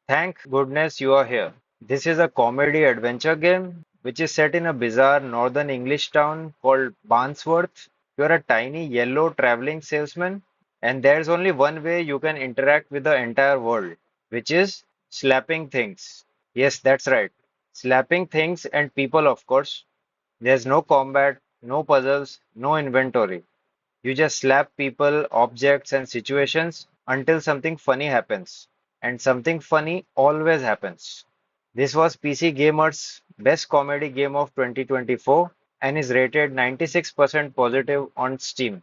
Thank goodness you are here. This is a comedy adventure game which is set in a bizarre northern English town called Barnsworth. You're a tiny yellow traveling salesman, and there's only one way you can interact with the entire world, which is slapping things. Yes, that's right. Slapping things and people, of course. There's no combat, no puzzles, no inventory. You just slap people, objects, and situations until something funny happens. And something funny always happens. This was PC Gamer's best comedy game of 2024 and is rated 96% positive on Steam.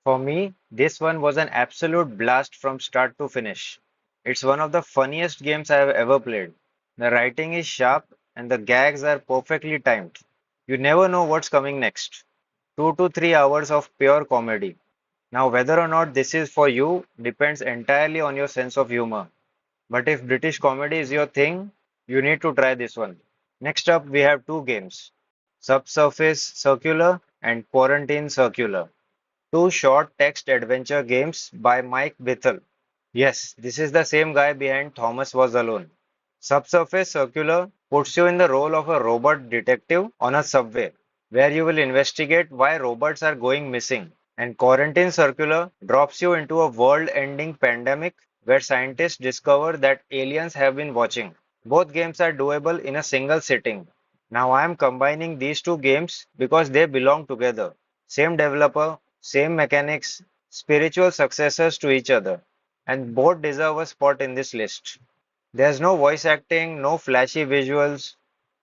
For me, this one was an absolute blast from start to finish. It's one of the funniest games I have ever played. The writing is sharp and the gags are perfectly timed. You never know what's coming next. 2 to 3 hours of pure comedy. Now, whether or not this is for you depends entirely on your sense of humor. But if British comedy is your thing, you need to try this one. Next up, we have two games, Subsurface Circular and Quarantine Circular. Two short text adventure games by Mike Bithell. Yes, this is the same guy behind Thomas Was Alone. Subsurface Circular puts you in the role of a robot detective on a subway, where you will investigate why robots are going missing. And Quarantine Circular drops you into a world ending pandemic where scientists discover that aliens have been watching. Both games are doable in a single sitting. Now I am combining these two games because they belong together. Same developer, same mechanics, spiritual successors to each other, and both deserve a spot in this list. There's no voice acting, no flashy visuals,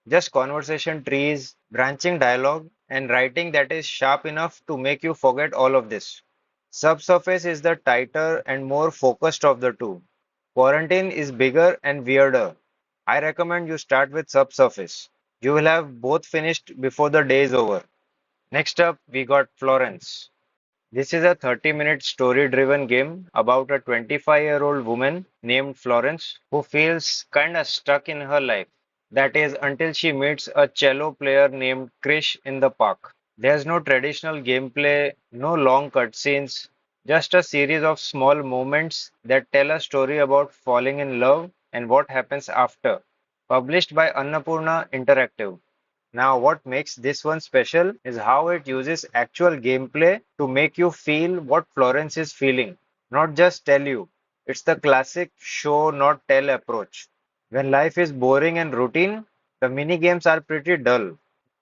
just conversation trees, branching dialogue, and writing that is sharp enough to make you forget all of this. Subsurface is the tighter and more focused of the two. Quarantine is bigger and weirder. I recommend you start with Subsurface. You will have both finished before the day is over. Next up, we got Florence. This is a 30-minute story-driven game about a 25-year-old woman named Florence who feels kinda stuck in her life. That is, until she meets a cello player named Krish in the park. There's no traditional gameplay, no long cutscenes, just a series of small moments that tell a story about falling in love and what happens after. Published by Annapurna Interactive. Now, what makes this one special is how it uses actual gameplay to make you feel what Florence is feeling, not just tell you. It's the classic show not tell approach. When life is boring and routine, the mini games are pretty dull.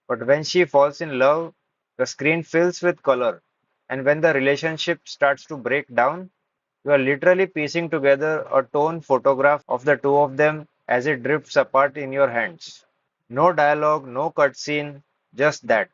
But when she falls in love, the screen fills with color. And when the relationship starts to break down, you are literally piecing together a tone photograph of the two of them as it drifts apart in your hands. No dialogue, no cutscene, just that.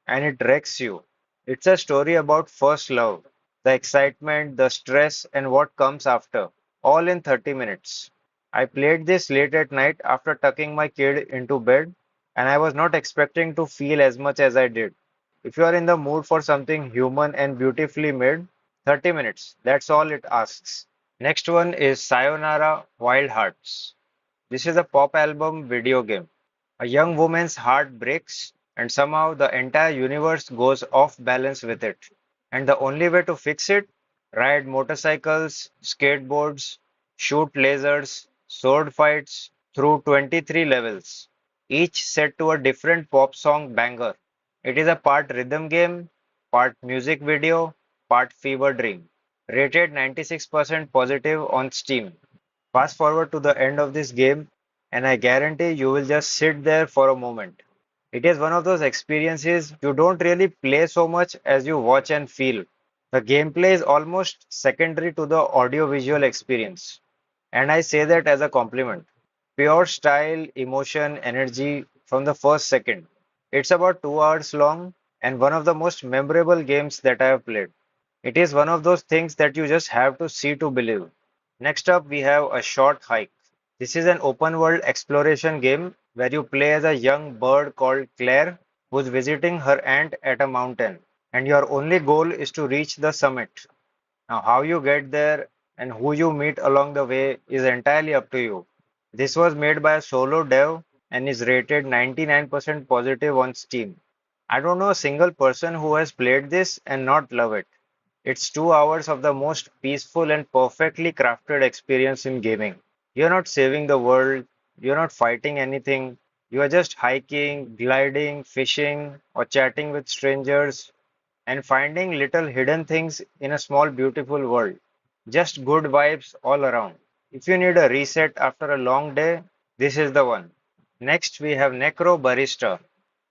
And it wrecks you. It's a story about first love, the excitement, the stress, and what comes after, all in 30 minutes. I played this late at night after tucking my kid into bed, and I was not expecting to feel as much as I did. If you are in the mood for something human and beautifully made, 30 minutes, that's all it asks. Next one is Sayonara Wild Hearts. This is a pop album video game. A young woman's heart breaks, and somehow the entire universe goes off balance with it. And the only way to fix it? Ride motorcycles, skateboards, shoot lasers, sword fights through 23 levels, each set to a different pop song banger. It is a part rhythm game, part music video, part fever dream. Rated 96% positive on Steam. Fast forward to the end of this game, and I guarantee you will just sit there for a moment. It is one of those experiences you don't really play so much as you watch and feel. The gameplay is almost secondary to the audio-visual experience, and I say that as a compliment. Pure style, emotion, energy from the first second. It's about 2 hours long and one of the most memorable games that I have played. It is one of those things that you just have to see to believe. Next up, we have A Short Hike. This is an open world exploration game where you play as a young bird called Claire who's visiting her aunt at a mountain, and your only goal is to reach the summit. Now, how you get there and who you meet along the way is entirely up to you. This was made by a solo dev and is rated 99% positive on Steam. I don't know a single person who has played this and not love it. It's 2 hours of the most peaceful and perfectly crafted experience in gaming. You're not saving the world, you're not fighting anything, you are just hiking, gliding, fishing, or chatting with strangers and finding little hidden things in a small, beautiful world. Just good vibes all around. If you need a reset after a long day, this is the one. Next, we have Necrobarista.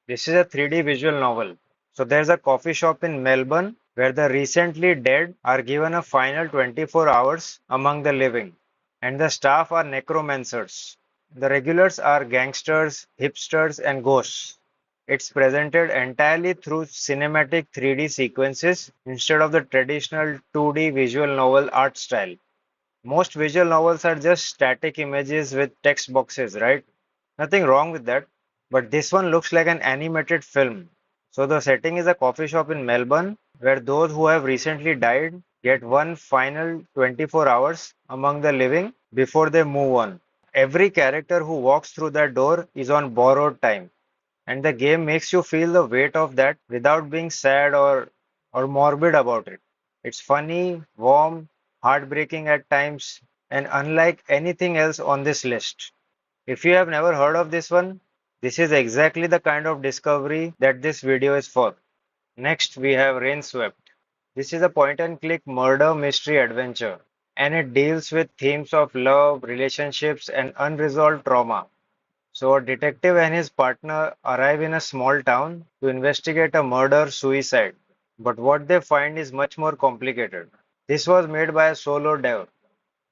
This is a 3D visual novel. So there's a coffee shop in Melbourne where the recently dead are given a final 24 hours among the living, and the staff are necromancers. The regulars are gangsters, hipsters, and ghosts. It's presented entirely through cinematic 3D sequences instead of the traditional 2D visual novel art style. Most visual novels are just static images with text boxes, right? Nothing wrong with that. But this one looks like an animated film. So the setting is a coffee shop in Melbourne where those who have recently died get one final 24 hours among the living before they move on. Every character who walks through that door is on borrowed time, and the game makes you feel the weight of that without being sad or morbid about it. It's funny, warm, heartbreaking at times, and unlike anything else on this list. If you have never heard of this one, this is exactly the kind of discovery that this video is for. Next, we have Rainswept. This is a point and click murder mystery adventure, and it deals with themes of love, relationships, and unresolved trauma. So, a detective and his partner arrive in a small town to investigate a murder suicide. But what they find is much more complicated. This was made by a solo dev.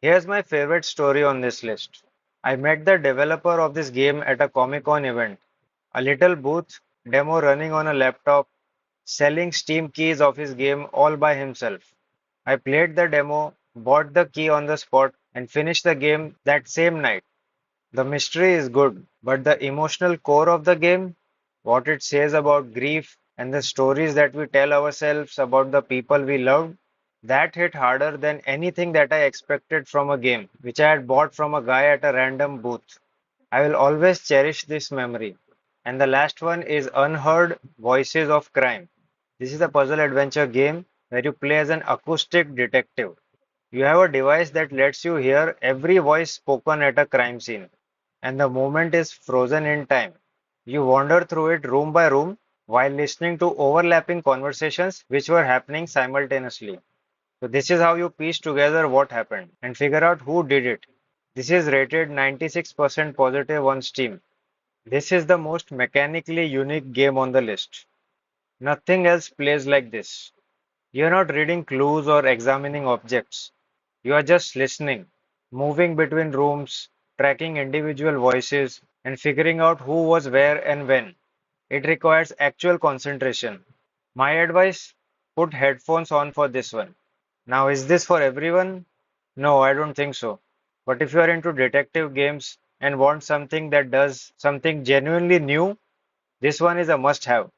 Here's my favorite story on this list. I met the developer of this game at a Comic Con event. A little booth demo running on a laptop, selling Steam keys of his game all by himself. I played the demo, bought the key on the spot, and finished the game that same night. The mystery is good, but the emotional core of the game, what it says about grief and the stories that we tell ourselves about the people we loved, that hit harder than anything that I expected from a game, which I had bought from a guy at a random booth. I will always cherish this memory. And the last one is Unheard Voices of Crime. This is a puzzle adventure game where you play as an acoustic detective. You have a device that lets you hear every voice spoken at a crime scene, and the moment is frozen in time. You wander through it room by room while listening to overlapping conversations which were happening simultaneously. So, this is how you piece together what happened and figure out who did it. This is rated 96% positive on Steam. This is the most mechanically unique game on the list. Nothing else plays like this. You're not reading clues or examining objects. You are just listening, moving between rooms, tracking individual voices, and figuring out who was where and when. It requires actual concentration. My advice, put headphones on for this one. Now, is this for everyone? No, I don't think so. But if you are into detective games and want something that does something genuinely new, this one is a must have.